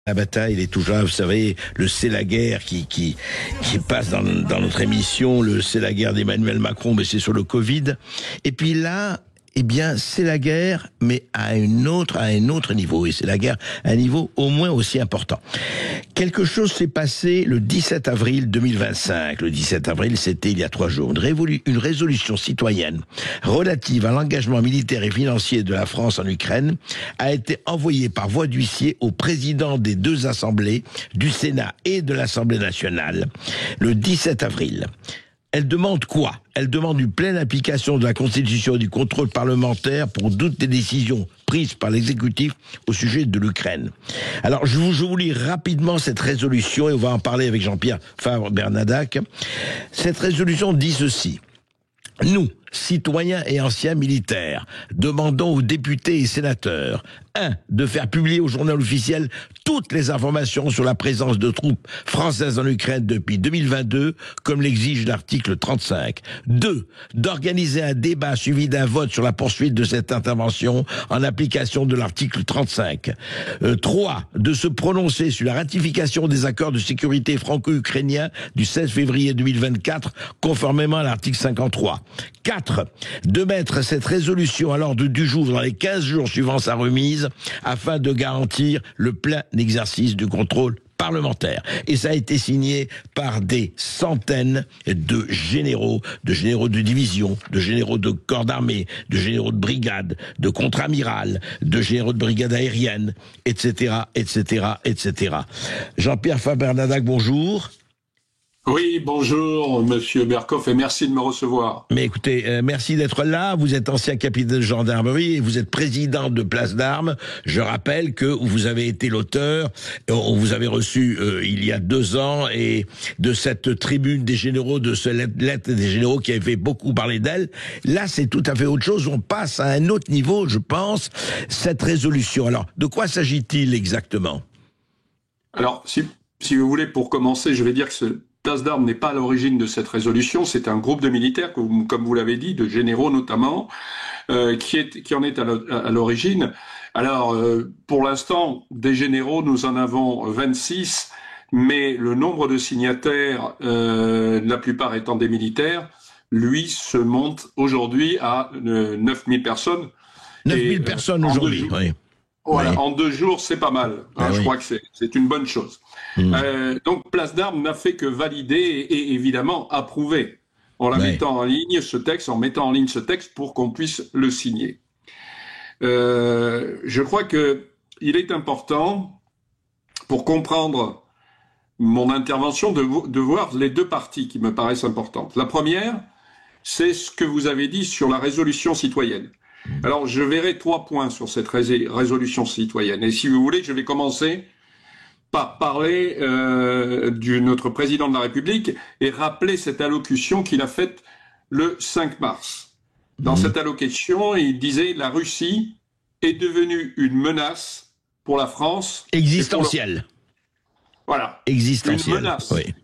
La bataille, il est toujours là, vous savez, le c'est la guerre qui passe dans notre émission, le c'est la guerre d'Emmanuel Macron, mais c'est sur le Covid. Et puis là, eh bien, c'est la guerre, mais à un autre niveau. Et c'est la guerre à un niveau au moins aussi important. Quelque chose s'est passé le 17 avril 2025. Le 17 avril, c'était il y a 3 jours. Une résolution citoyenne relative à l'engagement militaire et financier de la France en Ukraine a été envoyée par voie d'huissier au président des 2 assemblées, du Sénat et de l'Assemblée nationale, le 17 avril. Elle demande quoi? Elle demande une pleine application de la Constitution et du contrôle parlementaire pour toutes les décisions prises par l'exécutif au sujet de l'Ukraine. Alors, je vous lis rapidement cette résolution et on va en parler avec Jean-Pierre Fabre-Bernadac. Cette résolution dit ceci. Nous, citoyens et anciens militaires, demandons aux députés et sénateurs 1. De faire publier au journal officiel toutes les informations sur la présence de troupes françaises en Ukraine depuis 2022, comme l'exige l'article 35. 2. D'organiser un débat suivi d'un vote sur la poursuite de cette intervention en application de l'article 35. 3. De se prononcer sur la ratification des accords de sécurité franco-ukrainiens du 16 février 2024, conformément à l'article 53. 4. De mettre cette résolution à l'ordre du jour dans les 15 jours suivant sa remise, afin de garantir le plein exercice du contrôle parlementaire. Et ça a été signé par des centaines de généraux de division, de généraux de corps d'armée, de généraux de brigade, de contre-amiral, de généraux de brigade aérienne, etc., etc., etc. Jean-Pierre Fabre-Bernadac, bonjour. Oui, bonjour, monsieur Berkoff, et merci de me recevoir. Mais écoutez, merci d'être là. Vous êtes ancien capitaine de gendarmerie et vous êtes président de Place d'Armes. Je rappelle que vous avez été l'auteur, on vous avait reçu il y a 2 ans, et de cette tribune des généraux, de cette lettre des généraux qui avait fait beaucoup parler d'elle. Là, c'est tout à fait autre chose. On passe à un autre niveau, je pense, cette résolution. Alors, de quoi s'agit-il exactement? Alors, si vous voulez, pour commencer, je vais dire que Place d'Armes n'est pas à l'origine de cette résolution, c'est un groupe de militaires, comme vous l'avez dit, de généraux notamment, qui en est à l'origine. Alors, pour l'instant, des généraux, nous en avons 26, mais le nombre de signataires, la plupart étant des militaires, lui se monte aujourd'hui à 9000 personnes. 9000 personnes aujourd'hui, oui. Voilà, oui. En 2 jours, c'est pas mal. Je crois que c'est une bonne chose. Donc, Place d'Armes n'a fait que valider et évidemment approuver en mettant en ligne ce texte, pour qu'on puisse le signer. Je crois que il est important, pour comprendre mon intervention, de voir les 2 parties qui me paraissent importantes. La première, c'est ce que vous avez dit sur la résolution citoyenne. Alors, je verrai 3 points sur cette résolution citoyenne. Et si vous voulez, je vais commencer par parler de notre président de la République et rappeler cette allocution qu'il a faite le 5 mars. Dans cette allocution, il disait « La Russie est devenue une menace pour la France. » Existentielle. Voilà. Existentielle. Une menace. Oui.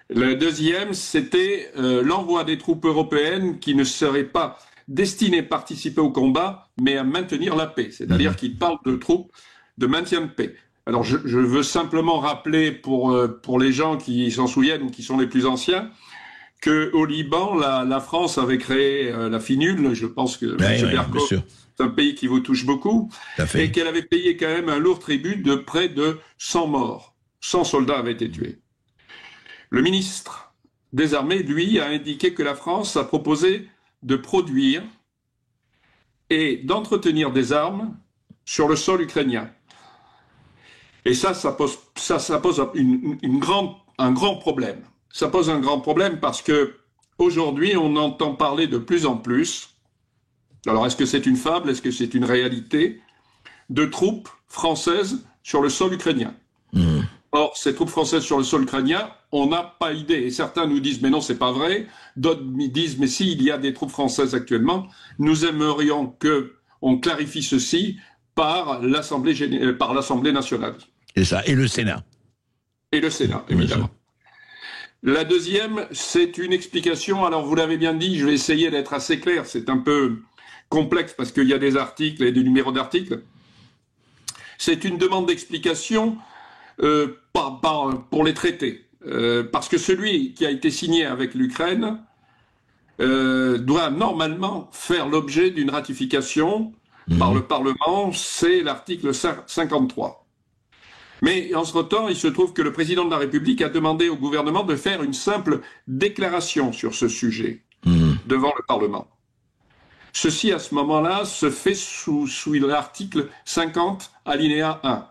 Le deuxième, c'était l'envoi des troupes européennes qui ne seraient pas destinées à participer au combat, mais à maintenir la paix. C'est-à-dire qu'il parle de troupes de maintien de paix. Alors, je veux simplement rappeler pour les gens qui s'en souviennent ou qui sont les plus anciens, qu'au Liban, la France avait créé la FINUL, je pense que M. Berkoff, c'est un pays qui vous touche beaucoup, et qu'elle avait payé quand même un lourd tribut de près de 100 morts. 100 soldats avaient été tués. Le ministre des Armées, lui, a indiqué que la France a proposé de produire et d'entretenir des armes sur le sol ukrainien. Et ça pose un grand problème. Ça pose un grand problème parce que aujourd'hui, on entend parler de plus en plus, alors est-ce que c'est une fable, est-ce que c'est une réalité, de troupes françaises sur le sol ukrainien. Or, ces troupes françaises sur le sol ukrainien, on n'a pas idée. Et certains nous disent, mais non, c'est pas vrai. D'autres disent, mais si, il y a des troupes françaises actuellement. Nous aimerions qu'on clarifie ceci par l'Assemblée nationale. Et ça, et le Sénat. Et le Sénat, évidemment. La deuxième, c'est une explication. Alors, vous l'avez bien dit, je vais essayer d'être assez clair. C'est un peu complexe parce qu'il y a des articles et des numéros d'articles. C'est une demande d'explication pour les traités. Parce que celui qui a été signé avec l'Ukraine doit normalement faire l'objet d'une ratification par le Parlement, c'est l'article 53. Mais entre-temps, il se trouve que le président de la République a demandé au gouvernement de faire une simple déclaration sur ce sujet devant le Parlement. Ceci, à ce moment-là, se fait sous l'article 50, alinéa 1.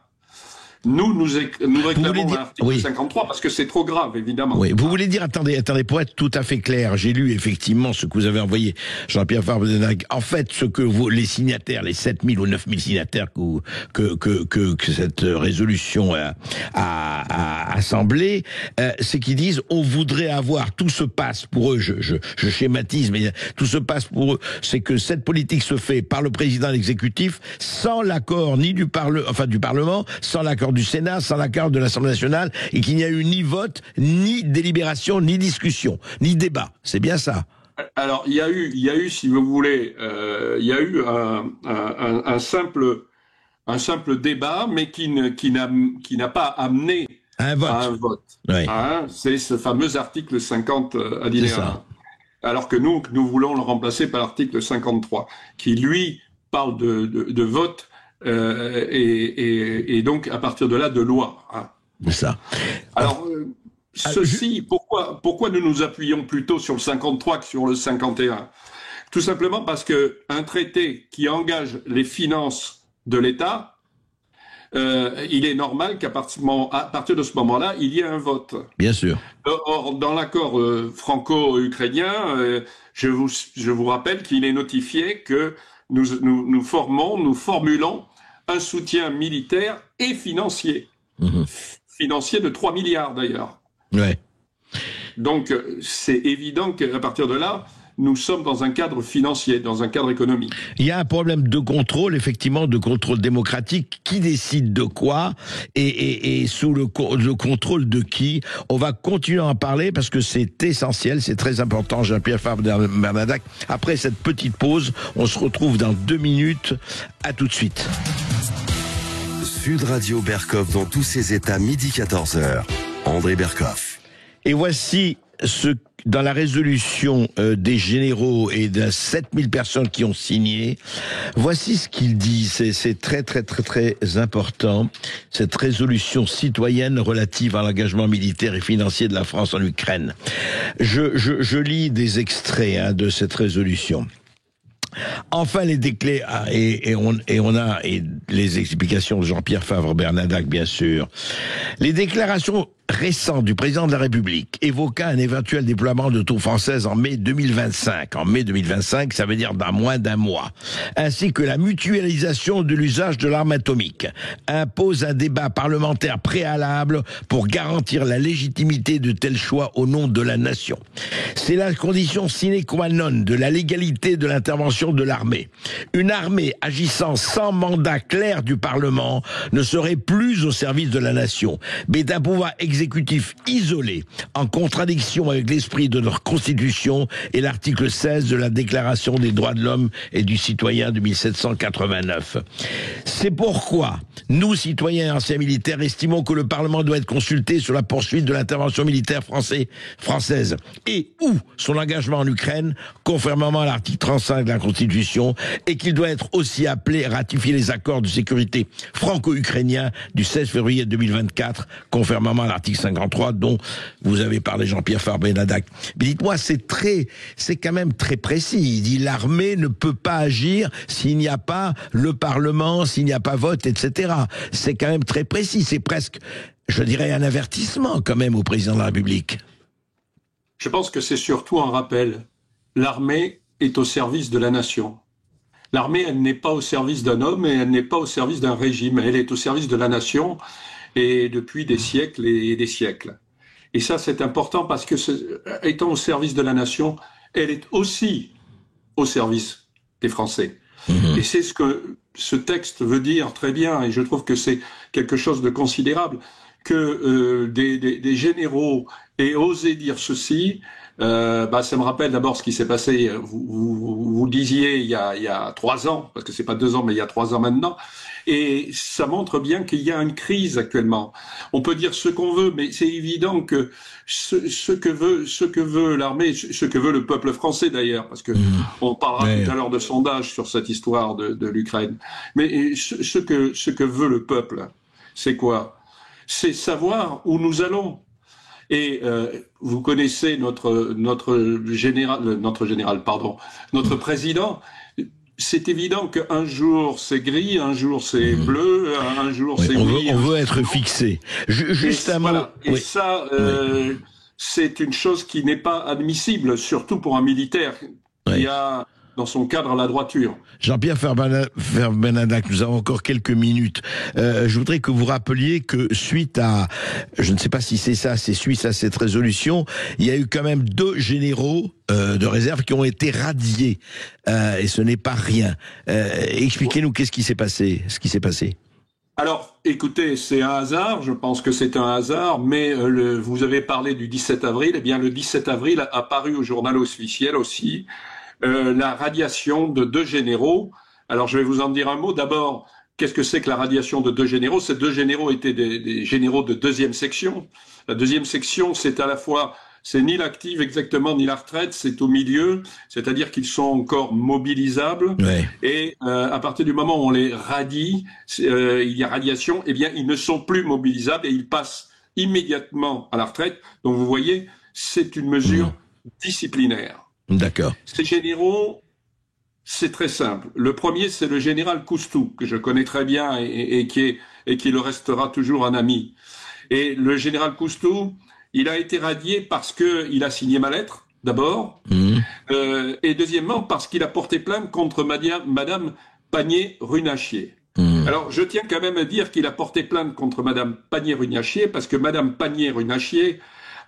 Nous réclamons l'article 53 parce que c'est trop grave, évidemment. Oui, vous voulez dire, attendez, pour être tout à fait clair, j'ai lu effectivement ce que vous avez envoyé, Jean-Pierre Farbenadac. En fait, ce que les signataires, les 7000 ou 9000 signataires que cette résolution a assemblé, c'est qu'ils disent, on voudrait avoir, tout se passe pour eux, je schématise, mais tout se passe pour eux, c'est que cette politique se fait par le président de l'exécutif, sans l'accord ni du Parlement, sans l'accord du Sénat, sans l'accord de l'Assemblée nationale, et qu'il n'y a eu ni vote, ni délibération, ni discussion, ni débat. C'est bien ça? Alors, il y a eu, si vous voulez, il y a eu un simple débat, mais qui n'a pas amené à un vote. Oui. C'est ce fameux article 50 alinéa 1. Alors que nous voulons le remplacer par l'article 53, qui lui parle de vote. Et donc à partir de là de loi. C'est ça. Alors pourquoi nous nous appuyons plutôt sur le 53 que sur le 51? Tout simplement parce que un traité qui engage les finances de l'État, il est normal qu'à partir de ce moment-là, il y ait un vote. Bien sûr. Or, dans l'accord franco-ukrainien, je vous rappelle qu'il est notifié que nous formulons un soutien militaire et financier. Financier de 3 milliards d'ailleurs. Ouais. Donc c'est évident qu'à partir de là, nous sommes dans un cadre financier, dans un cadre économique. Il y a un problème de contrôle, effectivement, de contrôle démocratique. Qui décide de quoi et sous le contrôle de qui? On va continuer à en parler parce que c'est essentiel, c'est très important, Jean-Pierre Farbenadac. Après cette petite pause, on se retrouve dans 2 minutes. À tout de suite. Sud Radio Berkov dans tous ses états, midi 14h. André Berkov. Et voici dans la résolution des généraux et de 7000 personnes qui ont signé, voici ce qu'il dit. C'est très très très très important. Cette résolution citoyenne relative à l'engagement militaire et financier de la France en Ukraine. Je lis des extraits de cette résolution. Enfin, les déclarations, et on a les explications de Jean-Pierre Farbenadac, bien sûr. Les déclarations récentes du président de la République évoquant un éventuel déploiement de troupes françaises en mai 2025. En mai 2025, ça veut dire dans moins d'un mois. Ainsi que la mutualisation de l'usage de l'arme atomique impose un débat parlementaire préalable pour garantir la légitimité de tels choix au nom de la nation. C'est la condition sine qua non de la légalité de l'intervention de l'armée. Une armée agissant sans mandat clair du Parlement ne serait plus au service de la nation, mais d'un pouvoir exécutif isolé, en contradiction avec l'esprit de notre Constitution et l'article 16 de la Déclaration des droits de l'homme et du citoyen de 1789. C'est pourquoi nous, citoyens et anciens militaires, estimons que le Parlement doit être consulté sur la poursuite de l'intervention militaire française et ou son engagement en Ukraine, conformément à l'article 35 de la Constitution, et qu'il doit être aussi appelé à ratifier les accords de sécurité franco-ukrainiens du 16 février 2024, conformément à l'article 53 dont vous avez parlé, Jean-Pierre Farbenadac. Mais dites-moi, c'est quand même très précis. Il dit l'armée ne peut pas agir s'il n'y a pas le Parlement, s'il n'y a pas vote, etc. C'est quand même très précis. C'est presque, je dirais, un avertissement quand même au président de la République. Je pense que c'est surtout un rappel. L'armée est au service de la nation. L'armée, elle n'est pas au service d'un homme et elle n'est pas au service d'un régime. Elle est au service de la nation et depuis des siècles et des siècles. Et ça, c'est important parce que, étant au service de la nation, elle est aussi au service des Français. Et c'est ce que ce texte veut dire très bien, et je trouve que c'est quelque chose de considérable, que des généraux aient osé dire ceci, Ça me rappelle d'abord ce qui s'est passé. Vous le disiez il y a 3 ans, parce que c'est pas 2 ans, mais il y a 3 ans maintenant. Et ça montre bien qu'il y a une crise actuellement. On peut dire ce qu'on veut, mais c'est évident que ce que veut l'armée, ce que veut le peuple français d'ailleurs, parce que on parlera tout à l'heure de sondage sur cette histoire de l'Ukraine. Mais ce que veut le peuple, c'est quoi? C'est savoir où nous allons. Et vous connaissez notre président. C'est évident qu'un jour c'est gris, un jour c'est bleu, un jour c'est oui. On veut être fixé. Juste un mot. Voilà. Et ça, c'est une chose qui n'est pas admissible, surtout pour un militaire qui a dans son cadre la droiture. Jean-Pierre Benadac, nous avons encore quelques minutes. Je voudrais que vous rappeliez que suite à, je ne sais pas si c'est ça, c'est suite à cette résolution, il y a eu quand même 2 généraux de réserve qui ont été radiés. Et ce n'est pas rien. Expliquez-nous ce qui s'est passé. Alors, écoutez, c'est un hasard, je pense que c'est un hasard, mais vous avez parlé du 17 avril, eh bien le 17 avril a paru au journal officiel aussi, la radiation de 2 généraux. Alors je vais vous en dire un mot. D'abord, qu'est-ce que c'est que la radiation de 2 généraux? Ces 2 généraux étaient des généraux de 2e section. La 2e section, c'est à la fois, c'est ni l'active exactement, ni la retraite, c'est au milieu, c'est-à-dire qu'ils sont encore mobilisables. Ouais. Et à partir du moment où on les radie, il y a radiation, eh bien ils ne sont plus mobilisables et ils passent immédiatement à la retraite. Donc vous voyez, c'est une mesure disciplinaire. D'accord. Ces généraux, c'est très simple. Le premier, c'est le général Coustou, que je connais très bien et qui le restera toujours un ami. Et le général Coustou, il a été radié parce qu'il a signé ma lettre, d'abord, et deuxièmement, parce qu'il a porté plainte contre Madame Pannier-Runacher. Alors, je tiens quand même à dire qu'il a porté plainte contre Madame Pannier-Runacher, parce que Madame Pannier-Runacher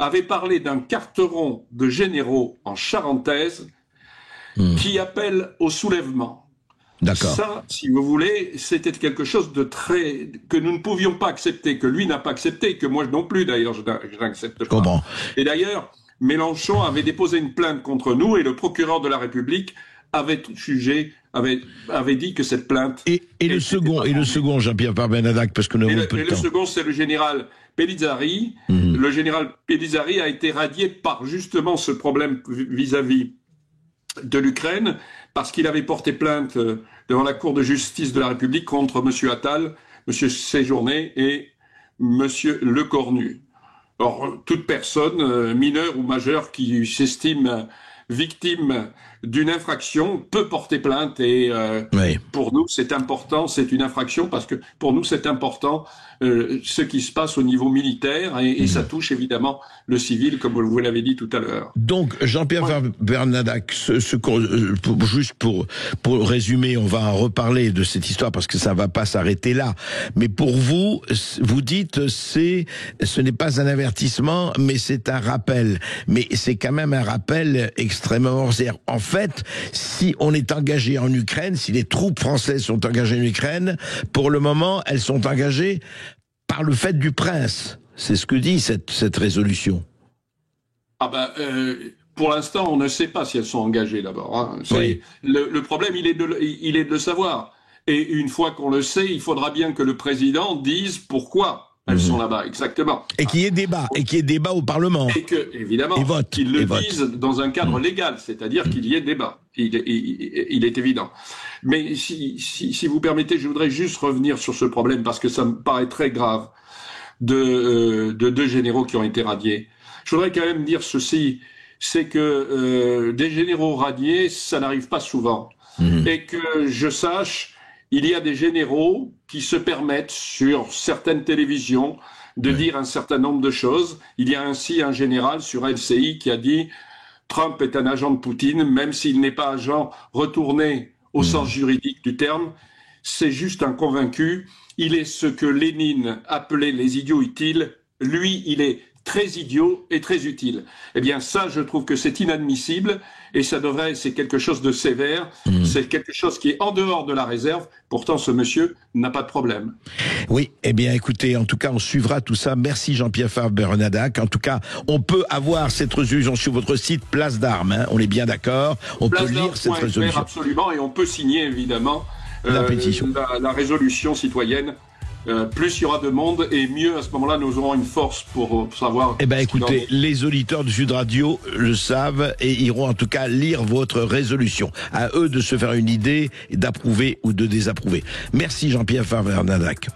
avait parlé d'un carteron de généraux en charentaise qui appelle au soulèvement. D'accord. Ça, si vous voulez, c'était quelque chose de très que nous ne pouvions pas accepter, que lui n'a pas accepté, que moi non plus d'ailleurs je n'accepte pas. Je comprends. Et d'ailleurs, Mélenchon avait déposé une plainte contre nous et le procureur de la République avait jugé, avait dit que cette plainte. Et le second, Jean-Pierre Benadac, parce que nous avons peu de temps. Le second, c'est le général Pellizzari. Le général Pellizzari a été radié par justement ce problème vis-à-vis de l'Ukraine, parce qu'il avait porté plainte devant la Cour de justice de la République contre M. Attal, M. Séjourné et M. Lecornu. Or, toute personne, mineure ou majeure, qui s'estime victime d'une infraction peut porter plainte et pour nous c'est important, c'est une infraction parce que pour nous c'est important ce qui se passe au niveau militaire et ça touche évidemment le civil comme vous l'avez dit tout à l'heure. Donc Jean-Pierre Benadac, juste pour résumer, on va en reparler de cette histoire parce que ça va pas s'arrêter là, mais pour vous, vous dites ce n'est pas un avertissement mais c'est un rappel, mais c'est quand même un rappel extrêmement sévère. En fait, si on est engagé en Ukraine, si les troupes françaises sont engagées en Ukraine, pour le moment, elles sont engagées par le fait du prince. C'est ce que dit cette résolution. Pour l'instant, on ne sait pas si elles sont engagées d'abord. Hein. Oui. Le problème, il est de le savoir. Et une fois qu'on le sait, il faudra bien que le président dise pourquoi elles sont là-bas, exactement. Et qu'il y ait débat au Parlement. Et que, évidemment, qu'il le dise dans un cadre légal, c'est-à-dire qu'il y ait débat. Il est évident. Mais si vous permettez, je voudrais juste revenir sur ce problème, parce que ça me paraît très grave, de 2 généraux qui ont été radiés. Je voudrais quand même dire ceci, c'est que des généraux radiés, ça n'arrive pas souvent. Et que je sache, il y a des généraux qui se permettent sur certaines télévisions de dire un certain nombre de choses. Il y a ainsi un général sur LCI qui a dit « Trump est un agent de Poutine, même s'il n'est pas agent retourné au sens juridique du terme. C'est juste un convaincu. Il est ce que Lénine appelait les idiots utiles. Lui, il est très idiot et très utile. Eh bien, ça, je trouve que c'est inadmissible et c'est quelque chose de sévère, c'est quelque chose qui est en dehors de la réserve. Pourtant, ce monsieur n'a pas de problème. Oui, eh bien, écoutez, en tout cas, on suivra tout ça. Merci Jean-Pierre Fabre-Bernadac. En tout cas, on peut avoir cette résolution sur votre site Place d'Armes, hein, on est bien d'accord. On peut lire cette résolution. Absolument, et on peut signer, évidemment, la pétition. La résolution citoyenne. Plus il y aura de monde et mieux à ce moment-là nous aurons une force pour savoir. Eh ben écoutez, les auditeurs de Sud Radio le savent et iront en tout cas lire votre résolution. À eux de se faire une idée, d'approuver ou de désapprouver. Merci Jean-Pierre Fabre-Bernadac.